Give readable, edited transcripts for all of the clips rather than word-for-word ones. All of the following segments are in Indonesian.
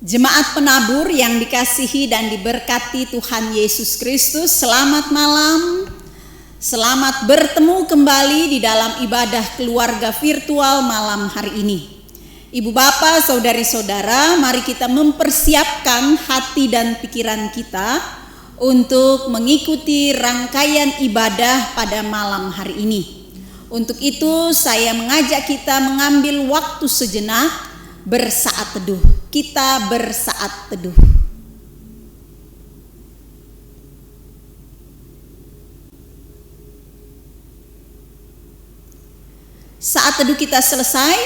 Jemaat penabur yang dikasihi dan diberkati Tuhan Yesus Kristus, selamat malam. Selamat bertemu kembali di dalam ibadah keluarga virtual malam hari ini. Ibu bapak, saudari-saudara, mari kita mempersiapkan hati dan pikiran kita untuk mengikuti rangkaian ibadah pada malam hari ini. Untuk itu saya mengajak kita mengambil waktu sejenak bersaat teduh. Kita bersaat teduh. Saat teduh kita selesai,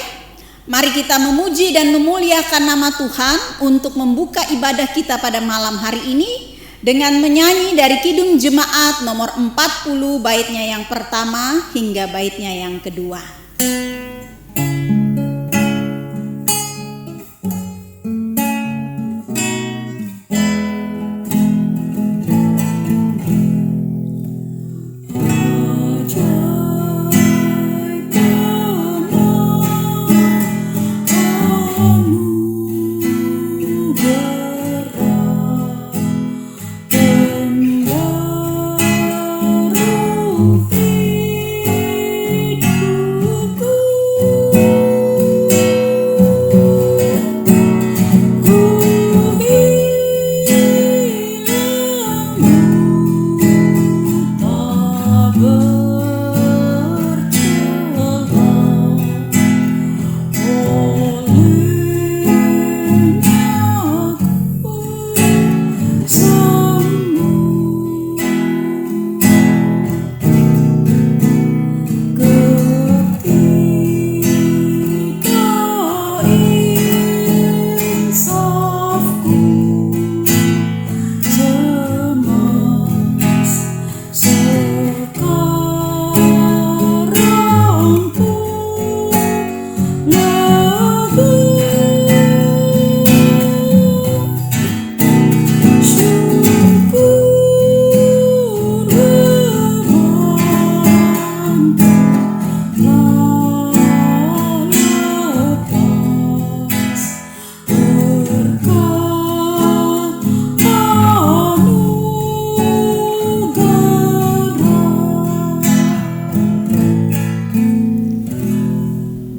mari kita memuji dan memuliakan nama Tuhan untuk membuka ibadah kita pada malam hari ini dengan menyanyi dari Kidung Jemaat nomor 40 baitnya yang pertama hingga baitnya yang kedua.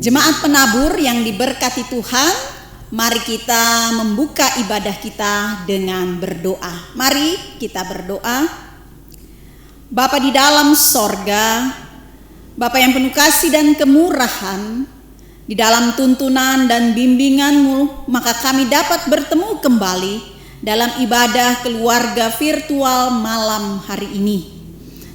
Jemaat penabur yang diberkati Tuhan, mari kita membuka ibadah kita dengan berdoa. Mari kita berdoa. Bapa di dalam sorga, Bapa yang penuh kasih dan kemurahan, di dalam tuntunan dan bimbingan-Mu, maka kami dapat bertemu kembali dalam ibadah keluarga virtual malam hari ini.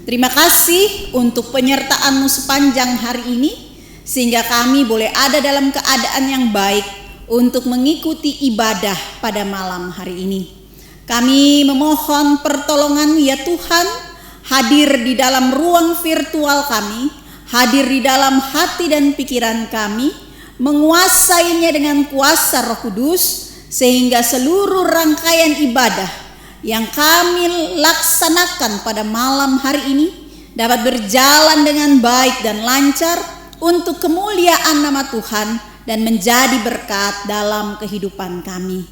Terima kasih untuk penyertaan-Mu sepanjang hari ini, sehingga kami boleh ada dalam keadaan yang baik untuk mengikuti ibadah pada malam hari ini. Kami memohon pertolongan ya Tuhan, hadir di dalam ruang virtual kami, hadir di dalam hati dan pikiran kami, menguasainya dengan kuasa Roh Kudus, sehingga seluruh rangkaian ibadah yang kami laksanakan pada malam hari ini dapat berjalan dengan baik dan lancar, untuk kemuliaan nama Tuhan dan menjadi berkat dalam kehidupan kami.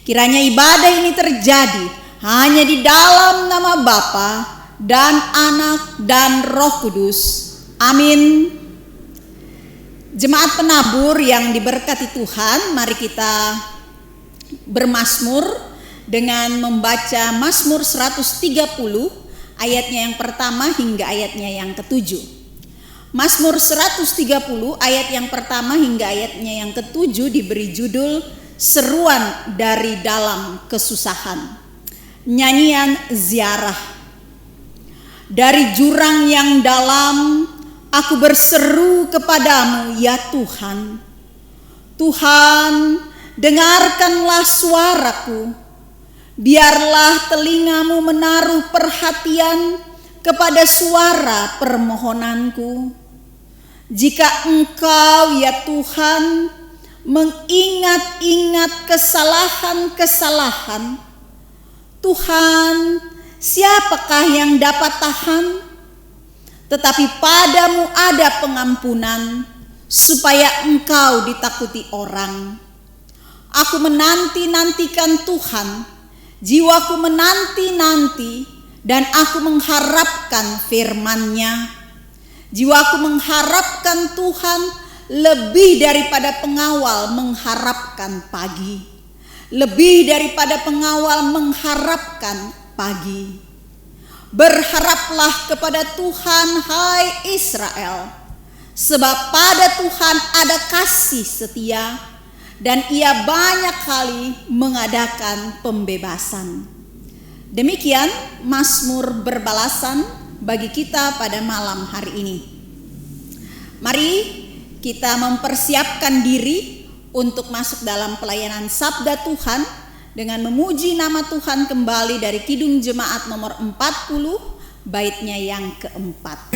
Kiranya ibadah ini terjadi hanya di dalam nama Bapa dan Anak dan Roh Kudus. Amin. Jemaat penabur yang diberkati Tuhan, mari kita bermazmur dengan membaca Mazmur 130 ayatnya yang pertama hingga ayatnya yang ketujuh. Mazmur 130 ayat yang pertama hingga ayatnya yang ketujuh diberi judul Seruan dari Dalam Kesusahan. Nyanyian ziarah. Dari jurang yang dalam aku berseru kepadamu ya Tuhan. Tuhan, dengarkanlah suaraku. Biarlah telingamu menaruh perhatian kepada suara permohonanku. Jika Engkau ya Tuhan mengingat-ingat kesalahan-kesalahan, Tuhan, siapakah yang dapat tahan? Tetapi padamu ada pengampunan, supaya Engkau ditakuti orang. Aku menanti-nantikan Tuhan, jiwaku menanti-nanti dan aku mengharapkan firman-Nya. Jiwaku mengharapkan Tuhan lebih daripada pengawal mengharapkan pagi. Lebih daripada pengawal mengharapkan pagi. Berharaplah kepada Tuhan, hai Israel, sebab pada Tuhan ada kasih setia, dan Ia banyak kali mengadakan pembebasan. Demikian Mazmur berbalasan bagi kita pada malam hari ini. Mari kita mempersiapkan diri untuk masuk dalam pelayanan Sabda Tuhan dengan memuji nama Tuhan kembali dari Kidung Jemaat nomor 40, baitnya yang keempat.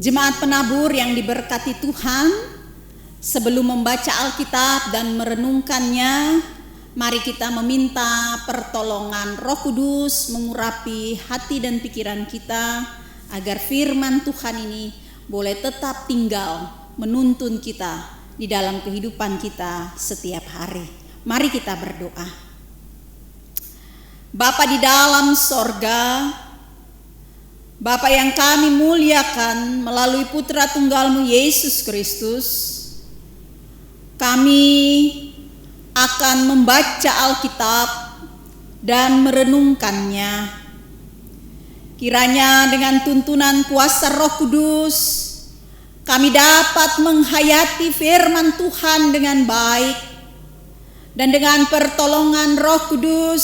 Jemaat penabur yang diberkati Tuhan, sebelum membaca Alkitab dan merenungkannya, mari kita meminta pertolongan Roh Kudus mengurapi hati dan pikiran kita agar firman Tuhan ini boleh tetap tinggal menuntun kita di dalam kehidupan kita setiap hari. Mari kita berdoa. Bapa di dalam sorga, Bapa yang kami muliakan melalui Putra Tunggal-Mu Yesus Kristus, kami akan membaca Alkitab dan merenungkannya. Kiranya dengan tuntunan kuasa Roh Kudus, kami dapat menghayati firman Tuhan dengan baik, dan dengan pertolongan Roh Kudus,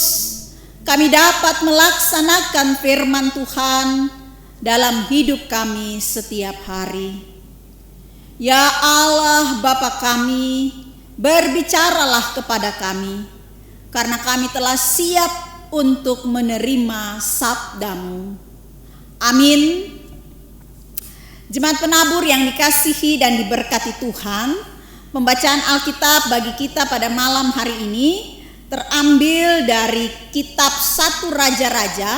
kami dapat melaksanakan firman Tuhan dalam hidup kami setiap hari. Ya Allah Bapa kami, berbicaralah kepada kami, karena kami telah siap untuk menerima sabda-Mu. Amin. Jemaat penabur yang dikasihi dan diberkati Tuhan, pembacaan Alkitab bagi kita pada malam hari ini terambil dari kitab 1 Raja-Raja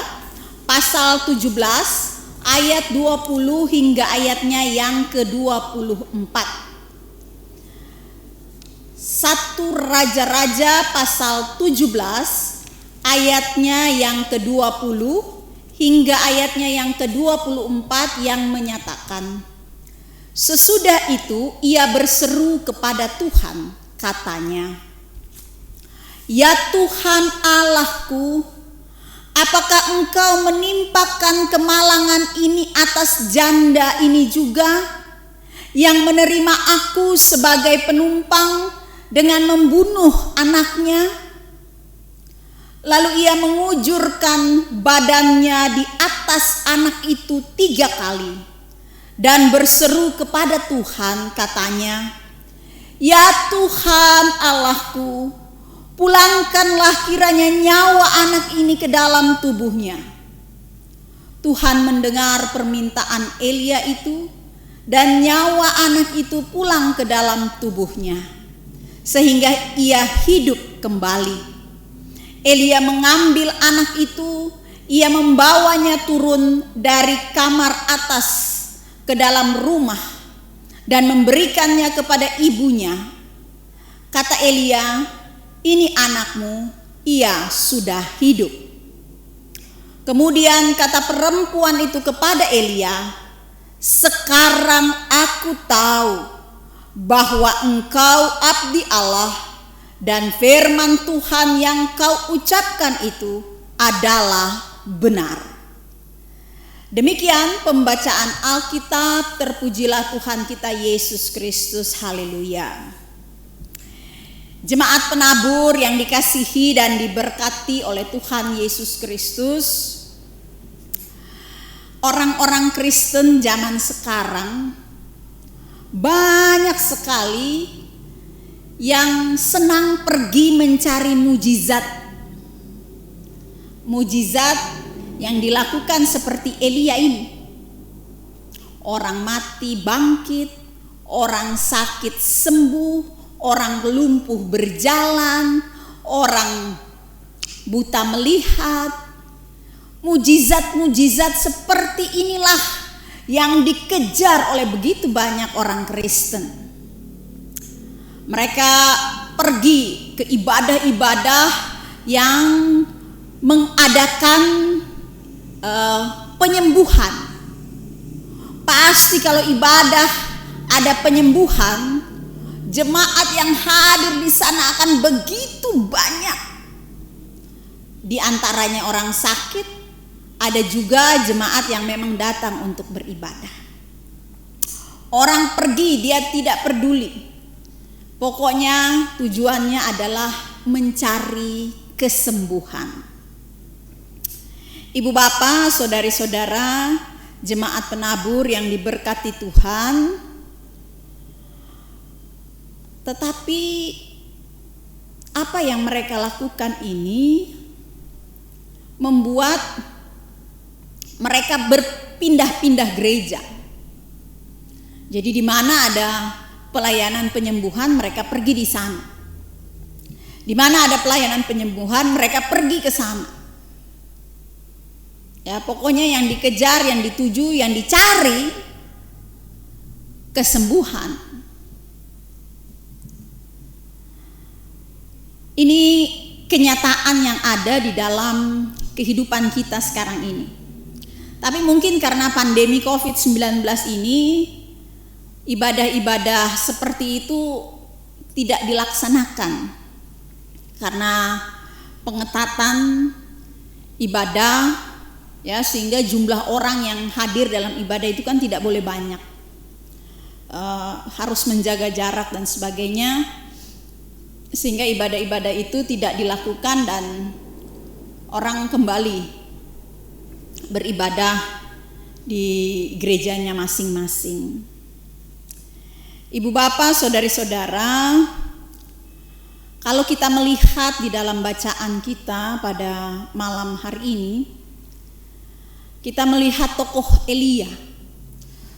pasal 17 ayat 20 hingga ayatnya yang ke-24. 1 Raja-Raja pasal 17 ayatnya yang ke-20 hingga ayatnya yang ke-24 yang menyatakan, sesudah itu ia berseru kepada Tuhan, katanya, ya Tuhan Allahku, apakah Engkau menimpakan kemalangan ini atas janda ini juga, yang menerima aku sebagai penumpang dengan membunuh anaknya? Lalu ia mengujurkan badannya di atas anak itu 3 kali dan berseru kepada Tuhan, katanya, ya Tuhan Allahku, pulangkanlah kiranya nyawa anak ini ke dalam tubuhnya. Tuhan mendengar permintaan Elia itu, dan nyawa anak itu pulang ke dalam tubuhnya, sehingga ia hidup kembali. Elia mengambil anak itu, ia membawanya turun dari kamar atas ke dalam rumah dan memberikannya kepada ibunya. Kata Elia, ini anakmu, ia sudah hidup. Kemudian kata perempuan itu kepada Elia, sekarang aku tahu bahwa engkau abdi Allah dan firman Tuhan yang kau ucapkan itu adalah benar. Demikian pembacaan Alkitab. Terpujilah Tuhan kita Yesus Kristus. Haleluya. Jemaat penabur yang dikasihi dan diberkati oleh Tuhan Yesus Kristus, orang-orang Kristen zaman sekarang banyak sekali yang senang pergi mencari mujizat. Mujizat yang dilakukan seperti Elia ini. Orang mati bangkit, orang sakit sembuh, orang lumpuh berjalan, orang buta melihat. Mujizat-mujizat seperti inilah yang dikejar oleh begitu banyak orang Kristen. Mereka pergi ke ibadah-ibadah yang mengadakan penyembuhan. Pasti kalau ibadah ada penyembuhan, jemaat yang hadir di sana akan begitu banyak. Di antaranya orang sakit, ada juga jemaat yang memang datang untuk beribadah. Orang pergi, dia tidak peduli. Pokoknya tujuannya adalah mencari kesembuhan. Ibu bapak, saudari-saudara, jemaat penabur yang diberkati Tuhan. Tetapi apa yang mereka lakukan ini membuat mereka berpindah-pindah gereja. Jadi di mana ada pelayanan penyembuhan, mereka pergi di sana. Di mana ada pelayanan penyembuhan, mereka pergi ke sana. Ya, pokoknya yang dikejar, yang dituju, yang dicari kesembuhan. Ini kenyataan yang ada di dalam kehidupan kita sekarang ini. Tapi mungkin karena pandemi COVID-19 ini, ibadah-ibadah seperti itu tidak dilaksanakan karena pengetatan ibadah, ya, sehingga jumlah orang yang hadir dalam ibadah itu kan tidak boleh banyak, harus menjaga jarak dan sebagainya, sehingga ibadah-ibadah itu tidak dilakukan dan orang kembali beribadah di gerejanya masing-masing. Ibu bapak, saudari-saudara, kalau kita melihat di dalam bacaan kita pada malam hari ini, kita melihat tokoh Elia,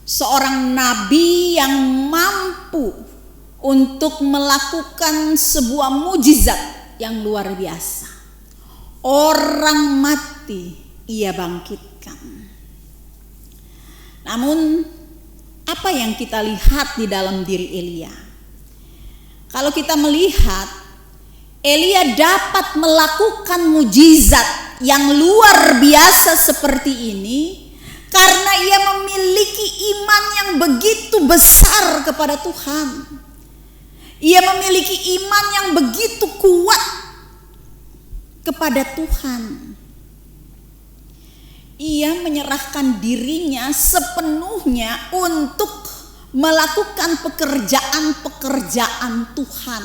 seorang nabi yang mampu untuk melakukan sebuah mujizat yang luar biasa. Orang mati ia bangkitkan. Namun apa yang kita lihat di dalam diri Elia? Kalau kita melihat Elia dapat melakukan mujizat yang luar biasa seperti ini karena ia memiliki iman yang begitu besar kepada Tuhan. Ia memiliki iman yang begitu kuat kepada Tuhan. Ia menyerahkan dirinya sepenuhnya untuk melakukan pekerjaan-pekerjaan Tuhan.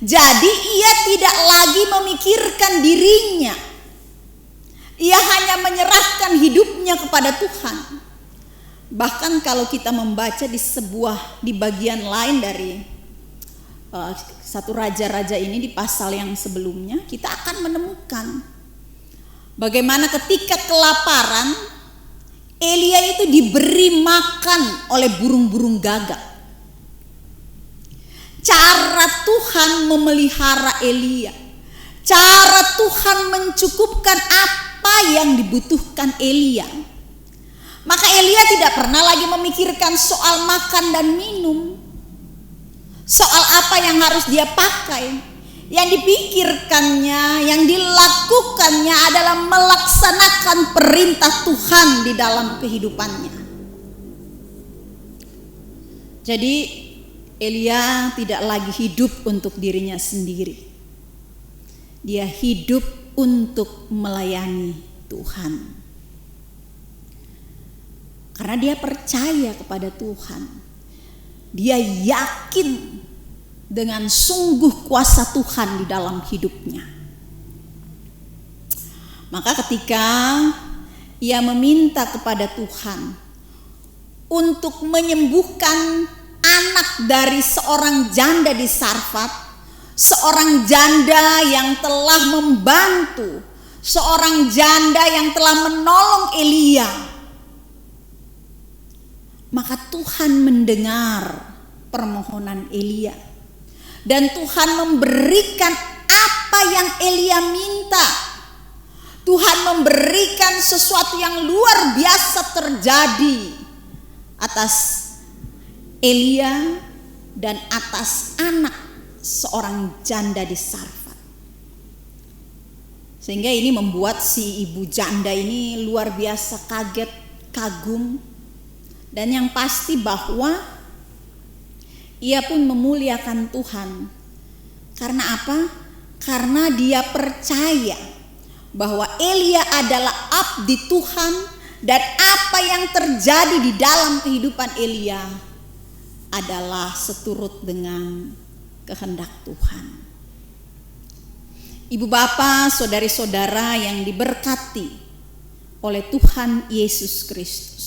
Jadi ia tidak lagi memikirkan dirinya. Ia hanya menyerahkan hidupnya kepada Tuhan. Bahkan kalau kita membaca di bagian lain dari satu raja-raja ini di pasal yang sebelumnya, kita akan menemukan bagaimana ketika kelaparan Elia itu diberi makan oleh burung-burung gagak. Cara Tuhan memelihara Elia, cara Tuhan mencukupkan apa yang dibutuhkan Elia. Maka Elia tidak pernah lagi memikirkan soal makan dan minum, soal apa yang harus dia pakai. Yang dipikirkannya, yang dilakukannya adalah melaksanakan perintah Tuhan di dalam kehidupannya. Jadi Elia tidak lagi hidup untuk dirinya sendiri. Dia hidup untuk melayani Tuhan. Karena dia percaya kepada Tuhan. Dia yakin dengan sungguh kuasa Tuhan di dalam hidupnya. Maka ketika ia meminta kepada Tuhan untuk menyembuhkan anak dari seorang janda di Sarfat, seorang janda yang telah membantu, seorang janda yang telah menolong Elia, maka Tuhan mendengar permohonan Elia dan Tuhan memberikan apa yang Elia minta. Tuhan memberikan sesuatu yang luar biasa terjadi atas Elia dan atas anak seorang janda di Sarfat. Sehingga ini membuat si ibu janda ini luar biasa kaget, kagum, dan yang pasti bahwa ia pun memuliakan Tuhan. Karena apa? Karena dia percaya bahwa Elia adalah abdi Tuhan dan apa yang terjadi di dalam kehidupan Elia adalah seturut dengan kehendak Tuhan. Ibu bapak, saudari-saudara yang diberkati oleh Tuhan Yesus Kristus,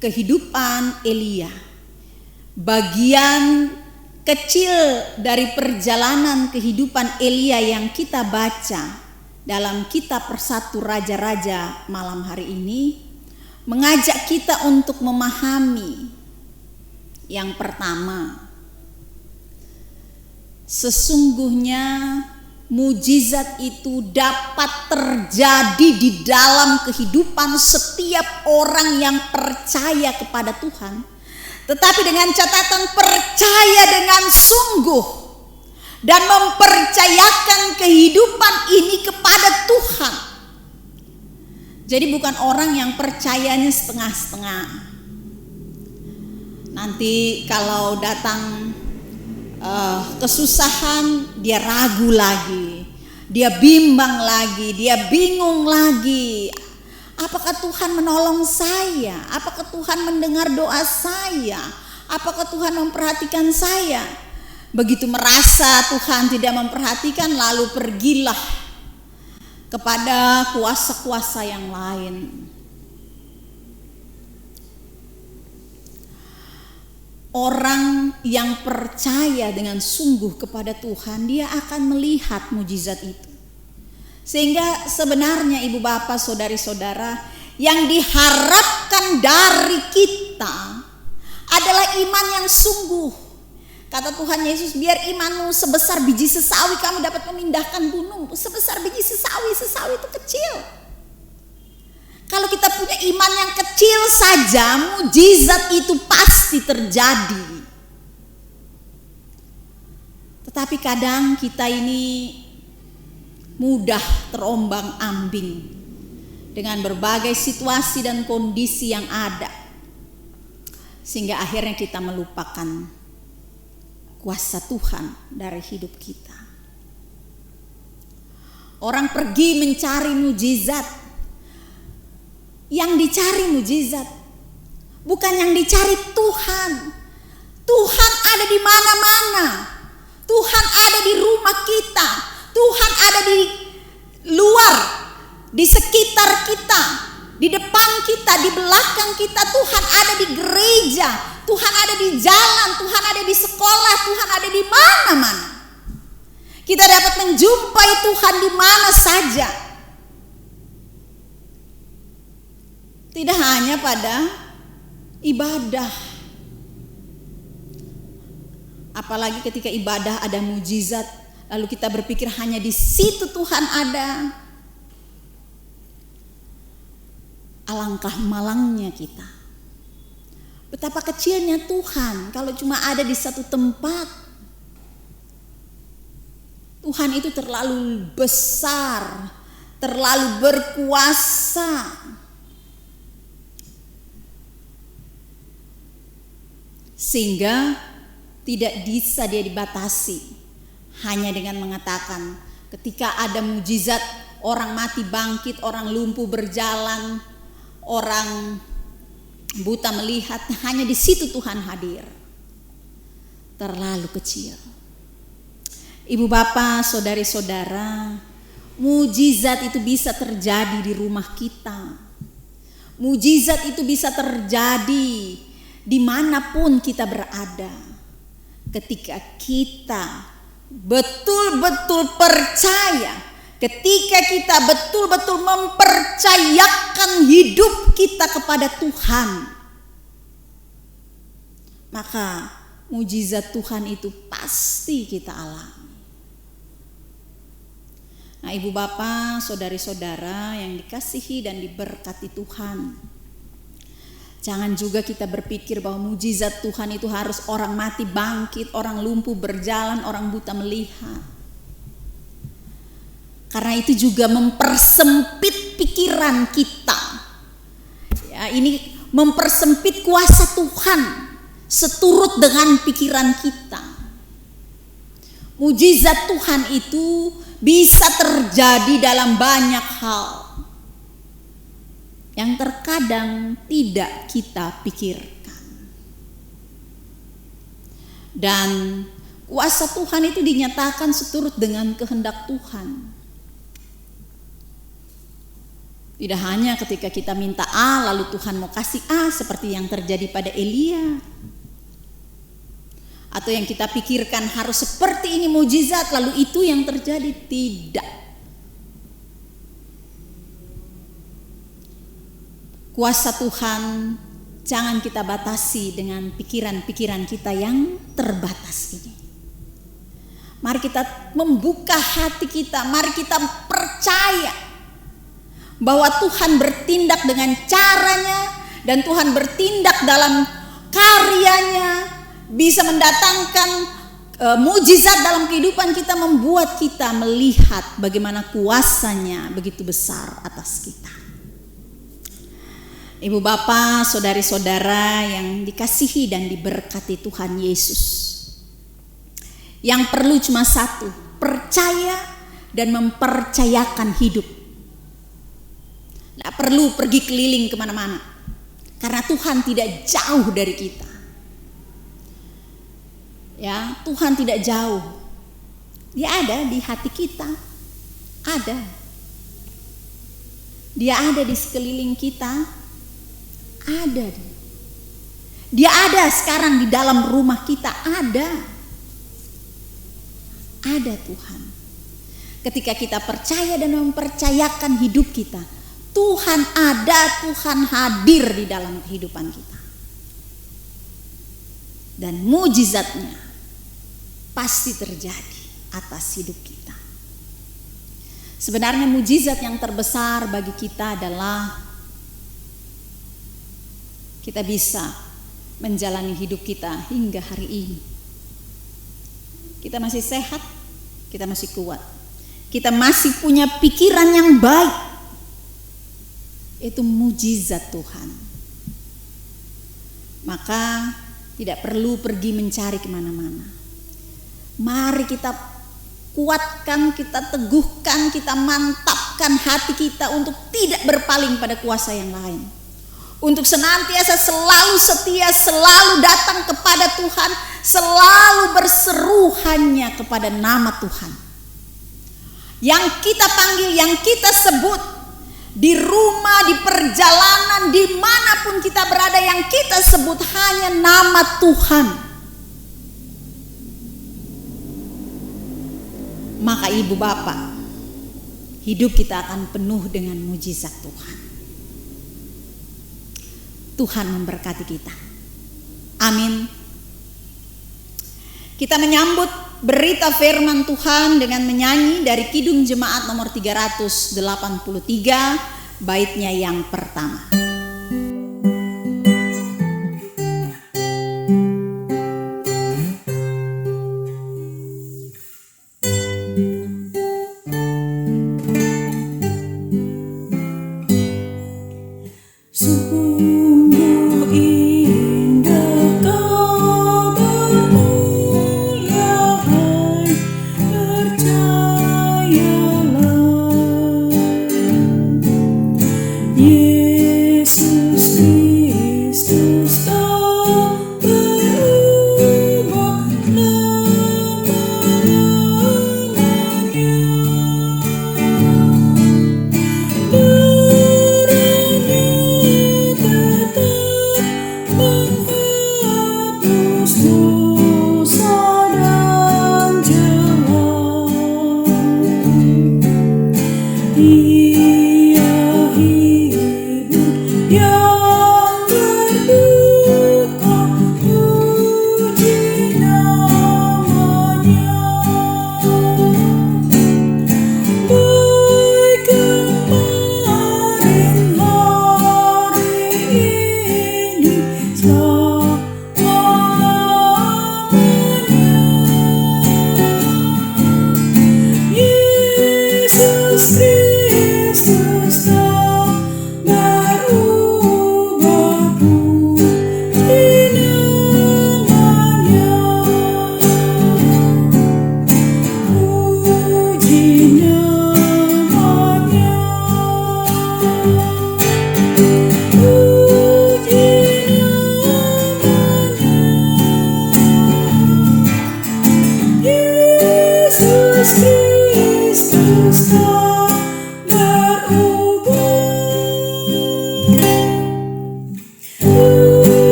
kehidupan Elia, bagian kecil dari perjalanan kehidupan Elia yang kita baca dalam kitab Persatu Raja-Raja malam hari ini, mengajak kita untuk memahami yang pertama, sesungguhnya mujizat itu dapat terjadi di dalam kehidupan setiap orang yang percaya kepada Tuhan, tetapi dengan catatan percaya dengan sungguh dan mempercayakan kehidupan ini kepada Tuhan. Jadi bukan orang yang percayanya setengah-setengah. Nanti kalau datang kesusahan, dia ragu lagi, dia bimbang lagi, dia bingung lagi. Apakah Tuhan menolong saya? Apakah Tuhan mendengar doa saya? Apakah Tuhan memperhatikan saya? Begitu merasa Tuhan tidak memperhatikan, lalu pergilah kepada kuasa-kuasa yang lain. Orang yang percaya dengan sungguh kepada Tuhan, dia akan melihat mujizat itu. Sehingga sebenarnya ibu bapak, saudari-saudara, yang diharapkan dari kita adalah iman yang sungguh. Kata Tuhan Yesus, biar imanmu sebesar biji sesawi, kamu dapat memindahkan gunung. Sebesar biji sesawi, sesawi itu kecil. Kalau kita punya iman yang kecil saja, mujizat itu pasti terjadi. Tetapi kadang kita ini mudah terombang-ambing dengan berbagai situasi dan kondisi yang ada, sehingga akhirnya kita melupakan kuasa Tuhan dari hidup kita. Orang pergi mencari mujizat. Yang dicari mujizat, bukan yang dicari Tuhan. Tuhan ada di mana-mana. Tuhan ada di rumah kita. Tuhan ada di luar, di sekitar kita, di depan kita, di belakang kita. Tuhan ada di gereja, Tuhan ada di jalan, Tuhan ada di sekolah, Tuhan ada di mana-mana. Kita dapat menjumpai Tuhan di mana saja. Tidak hanya pada ibadah. Apalagi ketika ibadah ada mujizat, lalu kita berpikir hanya di situ Tuhan ada. Alangkah malangnya kita. Betapa kecilnya Tuhan kalau cuma ada di satu tempat. Tuhan itu terlalu besar, terlalu berkuasa. Sehingga tidak bisa dia dibatasi hanya dengan mengatakan ketika ada mujizat, orang mati bangkit, orang lumpuh berjalan, orang buta melihat, hanya di situ Tuhan hadir. Terlalu kecil. Ibu bapak, saudari-saudara, mujizat itu bisa terjadi di rumah kita. Mujizat itu bisa terjadi dimanapun kita berada. Ketika kita betul-betul percaya, ketika kita betul-betul mempercayakan hidup kita kepada Tuhan, maka mujizat Tuhan itu pasti kita alami. Nah, ibu bapak, saudari-saudara yang dikasihi dan diberkati Tuhan, jangan juga kita berpikir bahwa mujizat Tuhan itu harus orang mati bangkit, orang lumpuh berjalan, orang buta melihat. Karena itu juga mempersempit pikiran kita. Ya, ini mempersempit kuasa Tuhan seturut dengan pikiran kita. Mujizat Tuhan itu bisa terjadi dalam banyak hal yang terkadang tidak kita pikirkan. Dan kuasa Tuhan itu dinyatakan seturut dengan kehendak Tuhan. Tidak hanya ketika kita minta A lalu Tuhan mau kasih A seperti yang terjadi pada Elia. Atau yang kita pikirkan harus seperti ini mujizat lalu itu yang terjadi. Tidak. Kuasa Tuhan jangan kita batasi dengan pikiran-pikiran kita yang terbatas ini. Mari kita membuka hati kita, mari kita percaya bahwa Tuhan bertindak dengan caranya dan Tuhan bertindak dalam karyanya, bisa mendatangkan mujizat dalam kehidupan kita, membuat kita melihat bagaimana kuasanya begitu besar atas kita. Ibu bapak, saudari-saudara yang dikasihi dan diberkati Tuhan Yesus, yang perlu cuma satu, percaya dan mempercayakan hidup. Tidak perlu pergi keliling kemana-mana, karena Tuhan tidak jauh dari kita. Ya, Tuhan tidak jauh. Dia ada di hati kita. Ada. Dia ada di sekeliling kita. Ada. Dia ada sekarang di dalam rumah kita. Ada. Ada Tuhan. Ketika kita percaya dan mempercayakan hidup kita, Tuhan ada, Tuhan hadir di dalam kehidupan kita. Dan mujizatnya pasti terjadi atas hidup kita. Sebenarnya mujizat yang terbesar bagi kita adalah kita bisa menjalani hidup kita hingga hari ini. Kita masih sehat, kita masih kuat, kita masih punya pikiran yang baik. Itu mujizat Tuhan. Maka tidak perlu pergi mencari kemana-mana. Mari kita kuatkan, kita teguhkan, kita mantapkan hati kita untuk tidak berpaling pada kuasa yang lain. Untuk senantiasa selalu setia, selalu datang kepada Tuhan, selalu berseru hanya kepada nama Tuhan. Yang kita panggil, yang kita sebut, di rumah, di perjalanan, dimanapun kita berada, yang kita sebut hanya nama Tuhan. Maka ibu bapak, hidup kita akan penuh dengan mujizat Tuhan. Tuhan memberkati kita. Amin. Kita menyambut berita firman Tuhan dengan menyanyi dari Kidung Jemaat nomor 383, baitnya yang pertama. Sungguh indah kabar-Mu.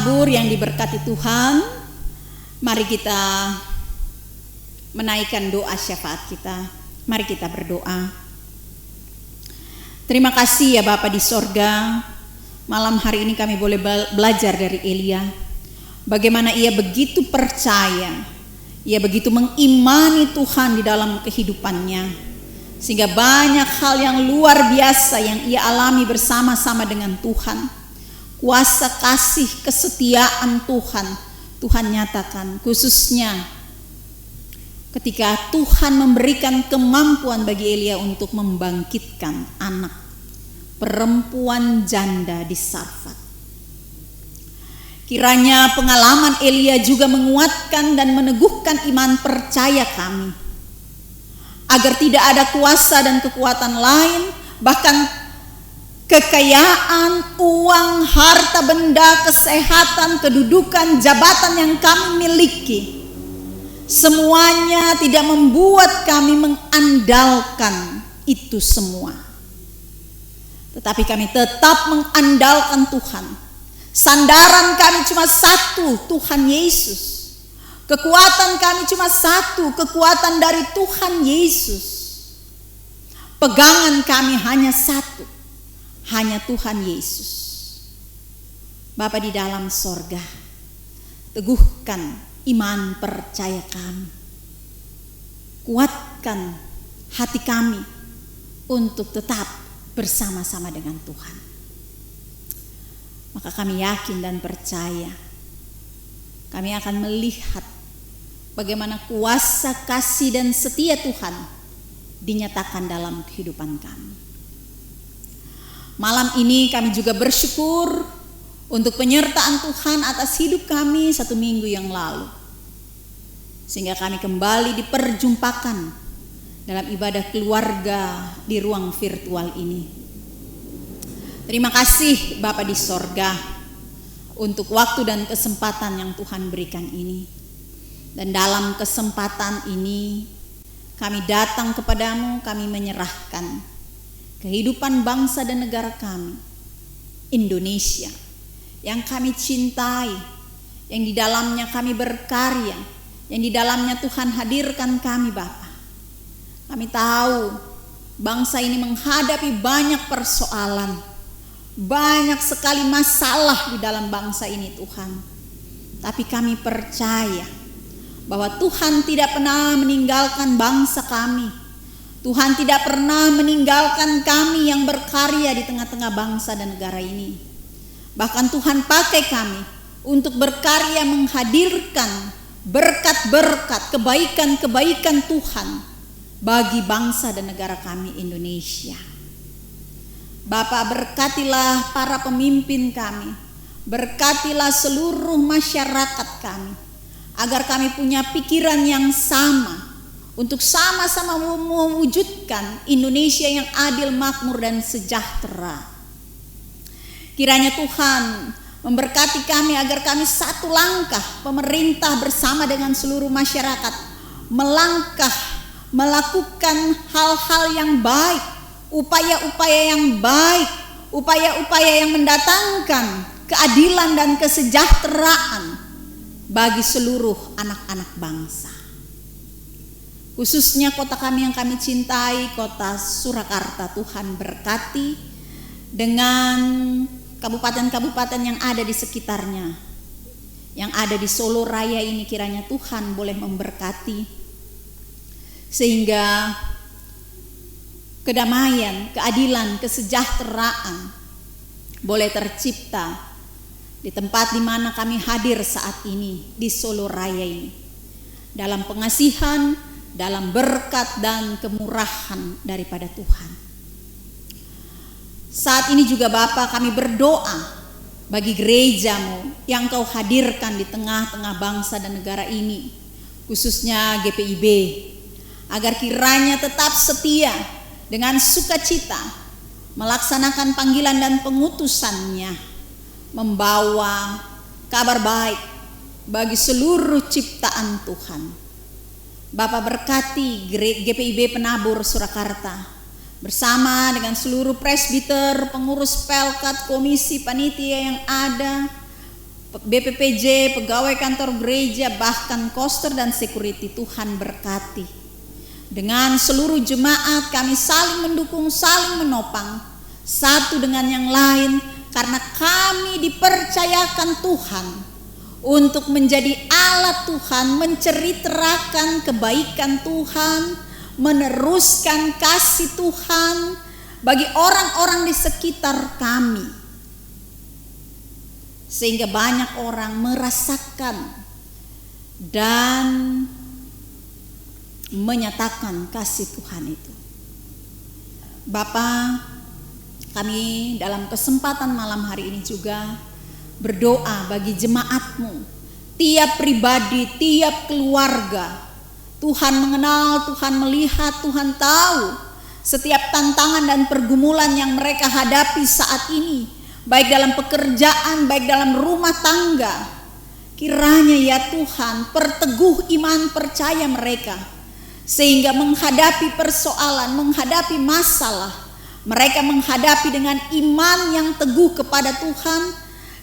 penabur yang diberkati Tuhan, mari kita menaikkan doa syafaat kita. Mari kita berdoa. Terima kasih ya Bapa di sorga, malam hari ini kami boleh belajar dari Elia. Bagaimana ia begitu percaya, ia begitu mengimani Tuhan di dalam kehidupannya, sehingga banyak hal yang luar biasa yang ia alami bersama-sama dengan Tuhan. Kuasa kasih kesetiaan Tuhan nyatakan, khususnya ketika Tuhan memberikan kemampuan bagi Elia untuk membangkitkan anak perempuan janda di Sarfat. Kiranya pengalaman Elia juga menguatkan dan meneguhkan iman percaya kami, agar tidak ada kuasa dan kekuatan lain, bahkan kekayaan, uang, harta benda, kesehatan, kedudukan, jabatan yang kami miliki, semuanya tidak membuat kami mengandalkan itu semua. Tetapi kami tetap mengandalkan Tuhan. Sandaran kami cuma satu, Tuhan Yesus. Kekuatan kami cuma satu, kekuatan dari Tuhan Yesus. Pegangan kami hanya satu, hanya Tuhan Yesus. Bapa di dalam sorga, teguhkan iman percaya kami. Kuatkan hati kami untuk tetap bersama-sama dengan Tuhan. Maka kami yakin dan percaya kami akan melihat bagaimana kuasa kasih dan setia Tuhan dinyatakan dalam kehidupan kami. Malam ini kami juga bersyukur untuk penyertaan Tuhan atas hidup kami 1 minggu yang lalu, sehingga kami kembali diperjumpakan dalam ibadah keluarga di ruang virtual ini. Terima kasih Bapa di sorga untuk waktu dan kesempatan yang Tuhan berikan ini. Dan dalam kesempatan ini kami datang kepadamu, kami menyerahkan kehidupan bangsa dan negara kami, Indonesia, yang kami cintai, yang di dalamnya kami berkarya, yang di dalamnya Tuhan hadirkan kami Bapa. Kami tahu bangsa ini menghadapi banyak persoalan, banyak sekali masalah di dalam bangsa ini Tuhan. Tapi kami percaya bahwa Tuhan tidak pernah meninggalkan bangsa kami. Tuhan tidak pernah meninggalkan kami yang berkarya di tengah-tengah bangsa dan negara ini. Bahkan Tuhan pakai kami untuk berkarya menghadirkan berkat-berkat, kebaikan-kebaikan Tuhan bagi bangsa dan negara kami Indonesia. Bapa, berkatilah para pemimpin kami, berkatilah seluruh masyarakat kami, agar kami punya pikiran yang sama untuk sama-sama mewujudkan Indonesia yang adil, makmur, dan sejahtera. Kiranya Tuhan memberkati kami agar kami satu langkah, pemerintah bersama dengan seluruh masyarakat, melangkah melakukan hal-hal yang baik, upaya-upaya yang baik, upaya-upaya yang mendatangkan keadilan dan kesejahteraan bagi seluruh anak-anak bangsa. Khususnya kota kami yang kami cintai, kota Surakarta, Tuhan berkati dengan kabupaten-kabupaten yang ada di sekitarnya, yang ada di Solo Raya ini. Kiranya Tuhan boleh memberkati sehingga kedamaian, keadilan, kesejahteraan boleh tercipta di tempat di mana kami hadir saat ini, di Solo Raya ini, dalam pengasihan, dalam berkat dan kemurahan daripada Tuhan. Saat ini juga Bapa, kami berdoa bagi gerejamu yang Kau hadirkan di tengah-tengah bangsa dan negara ini, khususnya GPIB, agar kiranya tetap setia dengan sukacita melaksanakan panggilan dan pengutusannya, membawa kabar baik bagi seluruh ciptaan Tuhan. Bapa, berkati GPIB Penabur Surakarta bersama dengan seluruh presbiter, pengurus pelkat, komisi, panitia yang ada, BPPJ, pegawai kantor gereja, bahkan koster dan security. Tuhan berkati. Dengan seluruh jemaat kami saling mendukung, saling menopang satu dengan yang lain, karena kami dipercayakan Tuhan untuk menjadi alat Tuhan, menceritakan kebaikan Tuhan, meneruskan kasih Tuhan bagi orang-orang di sekitar kami, sehingga banyak orang merasakan dan menyatakan kasih Tuhan itu. Bapa, kami dalam kesempatan malam hari ini juga berdoa bagi jemaat-Mu, tiap pribadi, tiap keluarga. Tuhan mengenal, Tuhan melihat, Tuhan tahu setiap tantangan dan pergumulan yang mereka hadapi saat ini, baik dalam pekerjaan, baik dalam rumah tangga. Kiranya ya Tuhan, perteguh iman percaya mereka, sehingga menghadapi persoalan, menghadapi masalah, mereka menghadapi dengan iman yang teguh kepada Tuhan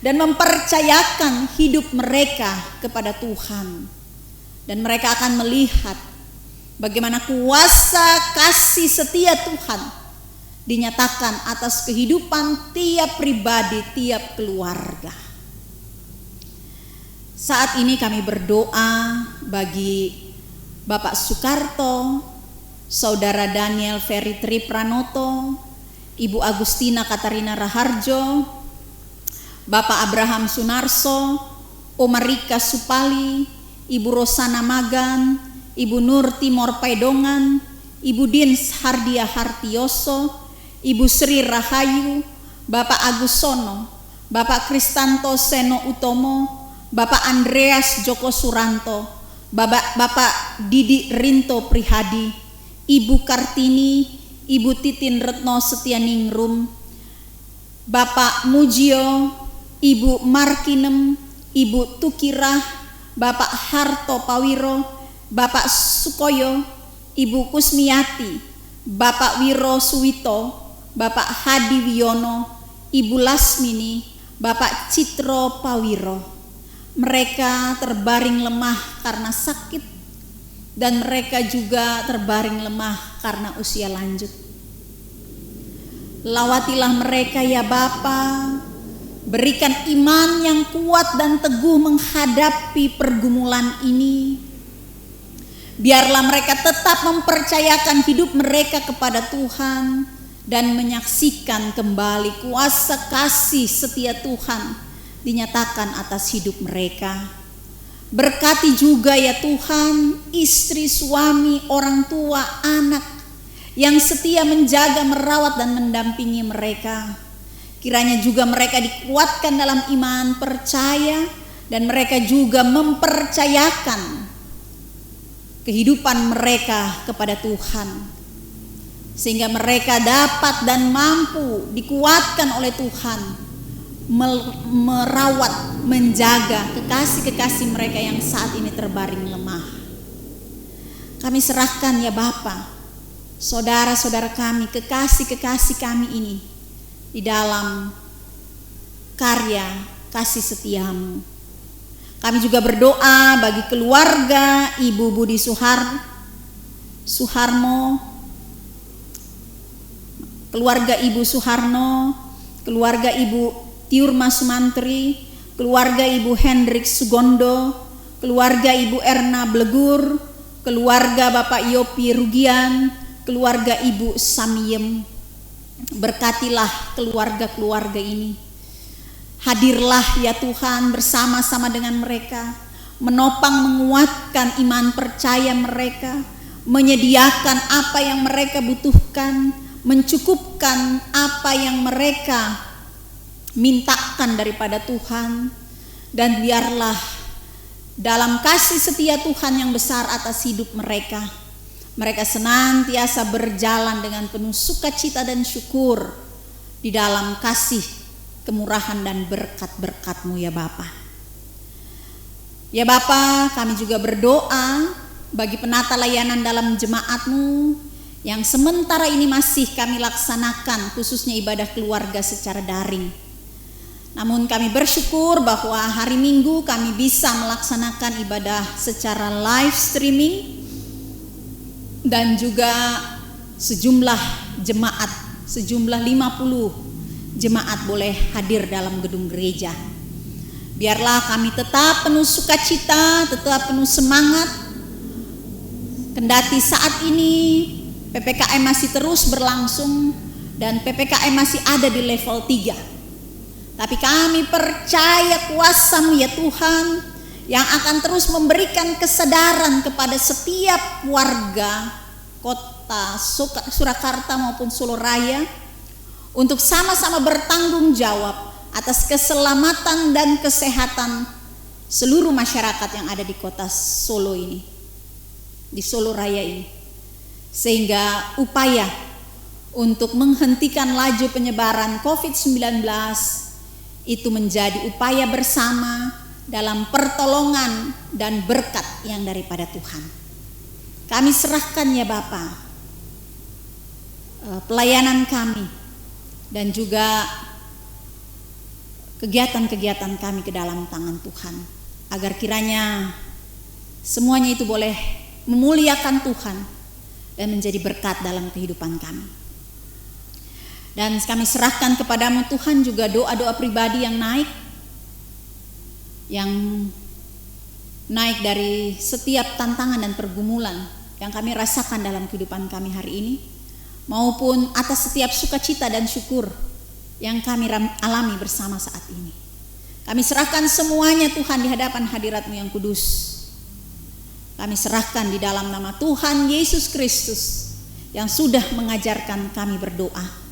dan mempercayakan hidup mereka kepada Tuhan. Dan mereka akan melihat bagaimana kuasa kasih setia Tuhan dinyatakan atas kehidupan tiap pribadi, tiap keluarga. Saat ini kami berdoa bagi Bapak Soekarto, Saudara Daniel Ferry Tri Pranoto, Ibu Agustina Katarina Raharjo, Bapak Abraham Sunarso, Oma Rika Supali, Ibu Rosana Magan, Ibu Nur Timor Paedongan, Ibu Dins Hardia Hartioso, Ibu Sri Rahayu, Bapak Agus Sono, Bapak Kristanto Seno Utomo, Bapak Andreas Joko Suranto, Bapak Didi Rinto Prihadi, Ibu Kartini, Ibu Titin Retno Setianingrum, Bapak Mujio, Ibu Markinem, Ibu Tukirah, Bapak Harto Pawiro, Bapak Sukoyo, Ibu Kusmiati, Bapak Wiro Suwito, Bapak Hadi Wiono, Ibu Lasmini, Bapak Citro Pawiro. Mereka terbaring lemah karena sakit, dan mereka juga terbaring lemah karena usia lanjut. Lawatilah mereka ya Bapa, berikan iman yang kuat dan teguh menghadapi pergumulan ini. Biarlah mereka tetap mempercayakan hidup mereka kepada Tuhan dan menyaksikan kembali kuasa kasih setia Tuhan dinyatakan atas hidup mereka. Berkati juga ya Tuhan istri, suami, orang tua, anak yang setia menjaga, merawat dan mendampingi mereka. Kiranya juga mereka dikuatkan dalam iman percaya, dan mereka juga mempercayakan kehidupan mereka kepada Tuhan, sehingga mereka dapat dan mampu dikuatkan oleh Tuhan merawat, menjaga kekasih-kekasih mereka yang saat ini terbaring lemah. Kami serahkan ya Bapa, saudara-saudara kami, kekasih-kekasih kami ini di dalam karya kasih setiamu. Kami juga berdoa bagi keluarga Ibu Budi Suharmo, keluarga Ibu Suharno, keluarga Ibu Tiurma Sumantri, keluarga Ibu Hendrik Sugondo, keluarga Ibu Erna Blegur, keluarga Bapak Yopi Rugian, keluarga Ibu Samiem. Berkatilah keluarga-keluarga ini. Hadirlah ya Tuhan bersama-sama dengan mereka, menopang, menguatkan iman percaya mereka, menyediakan apa yang mereka butuhkan, mencukupkan apa yang mereka mintakan daripada Tuhan. Dan biarlah dalam kasih setia Tuhan yang besar atas hidup mereka, mereka senantiasa berjalan dengan penuh sukacita dan syukur di dalam kasih, kemurahan dan berkat-berkat-Mu ya Bapa. Ya Bapa, kami juga berdoa bagi penata layanan dalam jemaat-Mu yang sementara ini masih kami laksanakan, khususnya ibadah keluarga secara daring. Namun kami bersyukur bahwa hari Minggu kami bisa melaksanakan ibadah secara live streaming dan juga sejumlah jemaat, sejumlah 50 jemaat boleh hadir dalam gedung gereja. Biarlah kami tetap penuh sukacita, tetap penuh semangat. Kendati saat ini PPKM masih terus berlangsung dan PPKM masih ada di level 3. Tapi kami percaya kuasa-Mu ya Tuhan yang akan terus memberikan kesadaran kepada setiap warga kota Surakarta maupun Solo Raya untuk sama-sama bertanggung jawab atas keselamatan dan kesehatan seluruh masyarakat yang ada di kota Solo ini, di Solo Raya ini. Sehingga upaya untuk menghentikan laju penyebaran COVID-19 itu menjadi upaya bersama dalam pertolongan dan berkat yang daripada Tuhan. Kami serahkan ya Bapa pelayanan kami dan juga kegiatan-kegiatan kami ke dalam tangan Tuhan, agar kiranya semuanya itu boleh memuliakan Tuhan dan menjadi berkat dalam kehidupan kami. Dan kami serahkan kepadamu Tuhan juga doa-doa pribadi yang naik dari setiap tantangan dan pergumulan yang kami rasakan dalam kehidupan kami hari ini, maupun atas setiap sukacita dan syukur yang kami alami bersama saat ini. Kami serahkan semuanya Tuhan di hadapan hadirat-Mu yang kudus. Kami serahkan di dalam nama Tuhan Yesus Kristus yang sudah mengajarkan kami berdoa.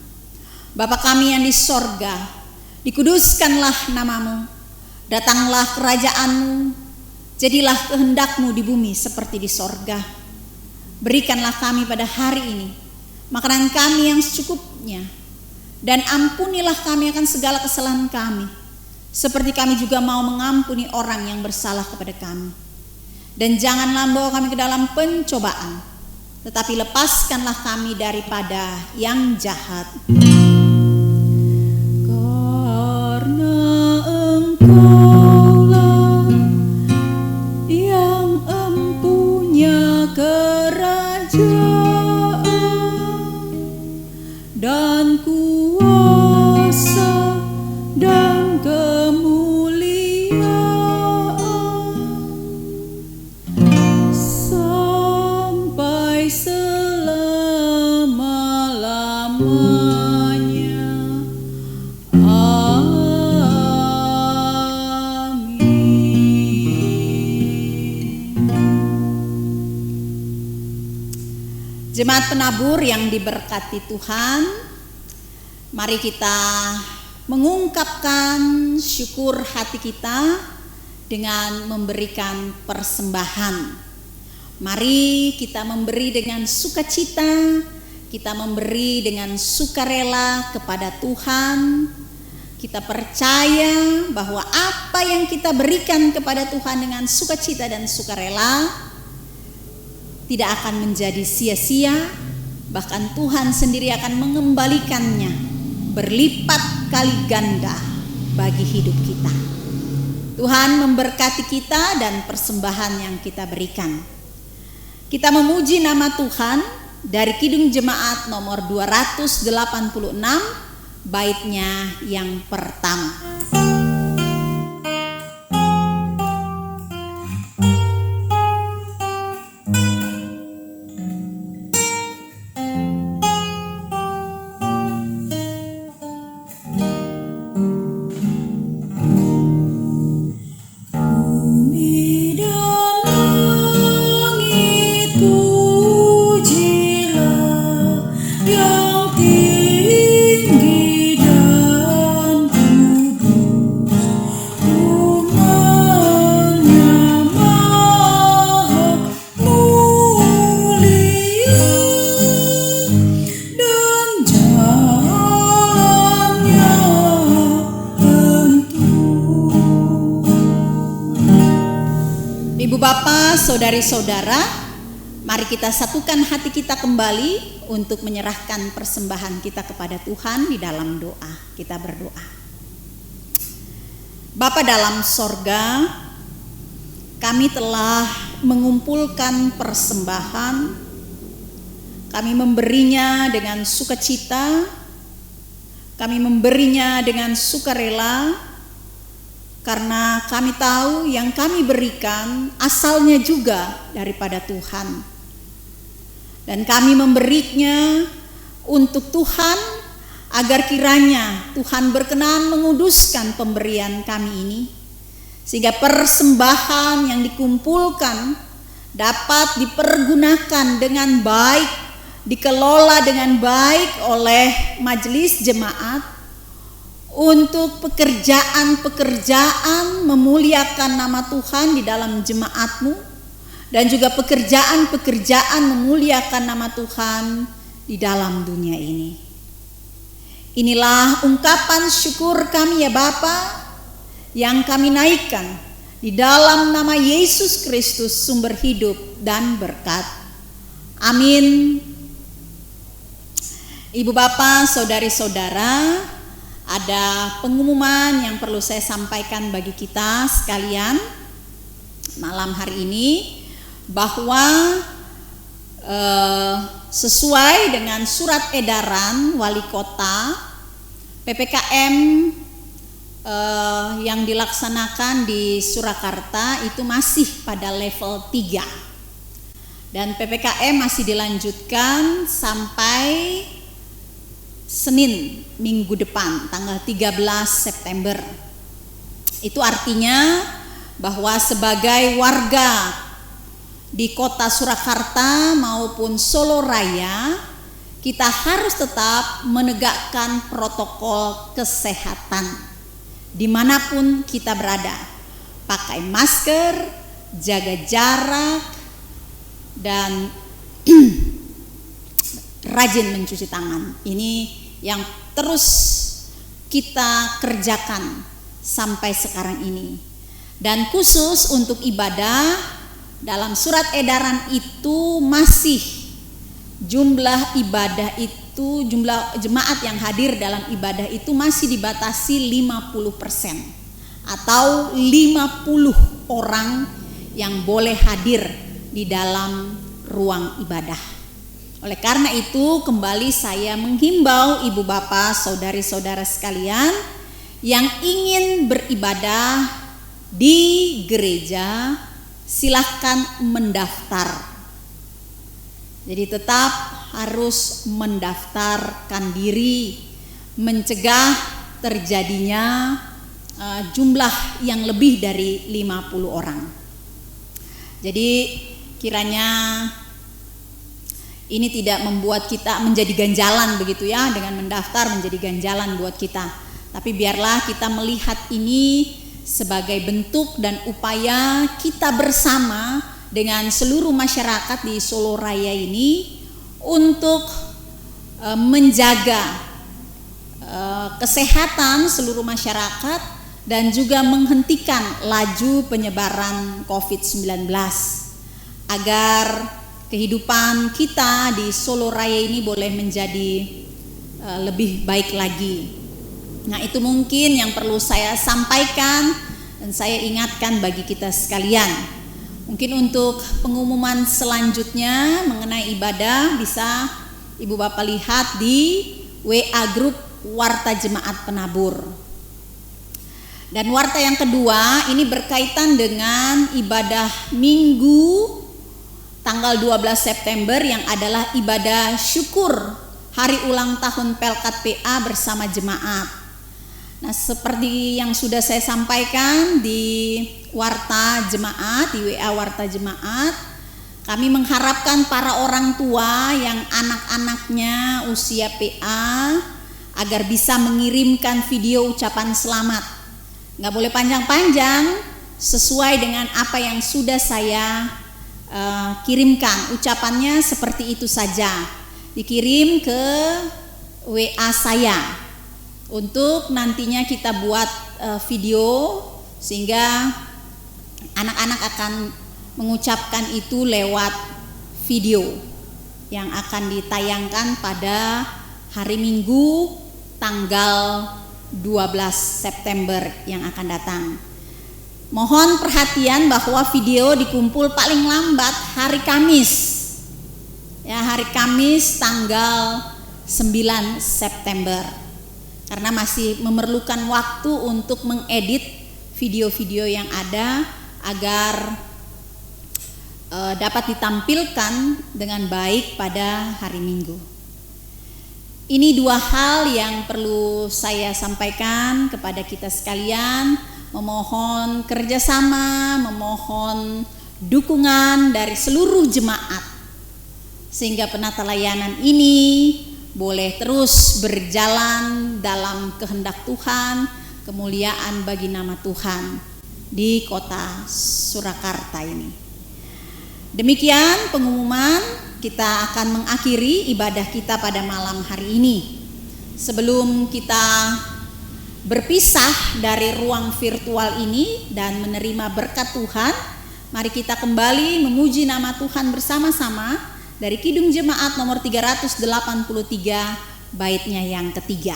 Bapa kami yang di sorga, dikuduskanlah nama-Mu, datanglah kerajaan-Mu, jadilah kehendak-Mu di bumi seperti di sorga. Berikanlah kami pada hari ini makanan kami yang secukupnya, dan ampunilah kami akan segala kesalahan kami, seperti kami juga mau mengampuni orang yang bersalah kepada kami. Dan janganlah bawa kami ke dalam pencobaan, tetapi lepaskanlah kami daripada yang jahat. Karena Engkaulah yang empunya kerajaan dan kuasa dan kemuliaan sampai selama-lamanya. Jemaat penabur yang diberkati Tuhan, mari kita mengungkapkan syukur hati kita dengan memberikan persembahan. Mari kita memberi dengan sukacita, kita memberi dengan sukarela kepada Tuhan. Kita percaya bahwa apa yang kita berikan kepada Tuhan dengan sukacita dan sukarela tidak akan menjadi sia-sia, bahkan Tuhan sendiri akan mengembalikannya berlipat kali ganda bagi hidup kita. Tuhan memberkati kita dan persembahan yang kita berikan. Kita memuji nama Tuhan dari Kidung Jemaat nomor 286, baitnya yang pertama. Saudari-saudara, mari kita satukan hati kita kembali untuk menyerahkan persembahan kita kepada Tuhan di dalam doa. Kita berdoa. Bapa dalam sorga, kami telah mengumpulkan persembahan, kami memberinya dengan sukacita, kami memberinya dengan sukarela, karena kami tahu yang kami berikan asalnya juga daripada Tuhan. Dan kami memberinya untuk Tuhan, agar kiranya Tuhan berkenan menguduskan pemberian kami ini, sehingga persembahan yang dikumpulkan dapat dipergunakan dengan baik, dikelola dengan baik oleh majelis jemaat untuk pekerjaan-pekerjaan memuliakan nama Tuhan di dalam jemaat-Mu, dan juga pekerjaan-pekerjaan memuliakan nama Tuhan di dalam dunia ini. Inilah ungkapan syukur kami ya Bapa, yang kami naikkan di dalam nama Yesus Kristus, sumber hidup dan berkat. Amin. Ibu Bapak, saudari-saudara, ada pengumuman yang perlu saya sampaikan bagi kita sekalian malam hari ini, bahwa sesuai dengan surat edaran wali kota, PPKM yang dilaksanakan di Surakarta itu masih pada level 3, dan PPKM masih dilanjutkan sampai Senin minggu depan, tanggal 13 September. Itu artinya bahwa sebagai warga di kota Surakarta maupun Solo Raya, kita harus tetap menegakkan protokol kesehatan dimanapun kita berada. Pakai masker, jaga jarak, dan rajin mencuci tangan. Ini yang terus kita kerjakan sampai sekarang ini. Dan khusus untuk ibadah, dalam surat edaran itu masih jumlah ibadah itu, jumlah jemaat yang hadir dalam ibadah itu masih dibatasi 50%, atau 50 orang yang boleh hadir di dalam ruang ibadah. Oleh karena itu, kembali saya menghimbau ibu bapak, saudari-saudara sekalian yang ingin beribadah di gereja, silahkan mendaftar. Jadi tetap harus mendaftarkan diri, mencegah terjadinya jumlah yang lebih dari 50 orang. Jadi kiranya ini tidak membuat kita menjadi ganjalan begitu ya, dengan mendaftar menjadi ganjalan buat kita. Tapi biarlah kita melihat ini sebagai bentuk dan upaya kita bersama dengan seluruh masyarakat di Solo Raya ini untuk menjaga kesehatan seluruh masyarakat dan juga menghentikan laju penyebaran COVID-19, agar kehidupan kita di Solo Raya ini boleh menjadi lebih baik lagi. Nah, itu mungkin yang perlu saya sampaikan dan saya ingatkan bagi kita sekalian. Mungkin untuk pengumuman selanjutnya mengenai ibadah bisa ibu bapak lihat di WA grup Warta Jemaat Penabur. Dan warta yang kedua ini berkaitan dengan ibadah Minggu tanggal 12 September yang adalah ibadah syukur hari ulang tahun Pelkat PA bersama jemaat. Nah, seperti yang sudah saya sampaikan di warta jemaat, di WA warta jemaat, kami mengharapkan para orang tua yang anak-anaknya usia PA agar bisa mengirimkan video ucapan selamat. Nggak boleh panjang-panjang, sesuai dengan apa yang sudah saya kirimkan. Ucapannya seperti itu saja, dikirim ke WA saya untuk nantinya kita buat video, sehingga anak-anak akan mengucapkan itu lewat video yang akan ditayangkan pada hari Minggu tanggal 12 September yang akan datang. Mohon perhatian bahwa video dikumpul paling lambat hari Kamis. Ya, hari Kamis tanggal 9 September. Karena masih memerlukan waktu untuk mengedit video-video yang ada agar dapat ditampilkan dengan baik pada hari Minggu. Ini dua hal yang perlu saya sampaikan kepada kita sekalian, memohon kerjasama, memohon dukungan dari seluruh jemaat, sehingga penata layanan ini boleh terus berjalan dalam kehendak Tuhan, kemuliaan bagi nama Tuhan di kota Surakarta ini. Demikian pengumuman, kita akan mengakhiri ibadah kita pada malam hari ini. Sebelum kita berpisah dari ruang virtual ini dan menerima berkat Tuhan, mari kita kembali memuji nama Tuhan bersama-sama dari Kidung Jemaat nomor 383, baitnya yang ketiga.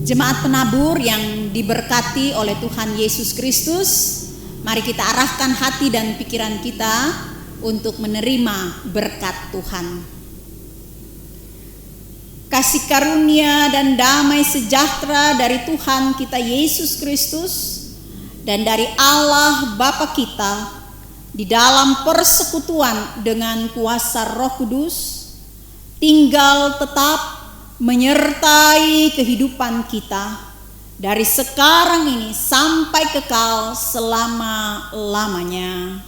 Jemaat penabur yang diberkati oleh Tuhan Yesus Kristus, mari kita arahkan hati dan pikiran kita untuk menerima berkat Tuhan. Kasih karunia dan damai sejahtera dari Tuhan kita Yesus Kristus dan dari Allah Bapa kita di dalam persekutuan dengan kuasa Roh Kudus tinggal tetap menyertai kehidupan kita dari sekarang ini sampai kekal selama-lamanya.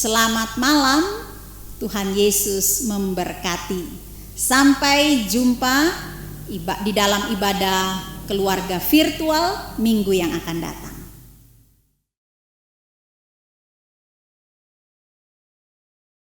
Selamat malam, Tuhan Yesus memberkati. Sampai jumpa di dalam ibadah keluarga virtual minggu yang akan datang.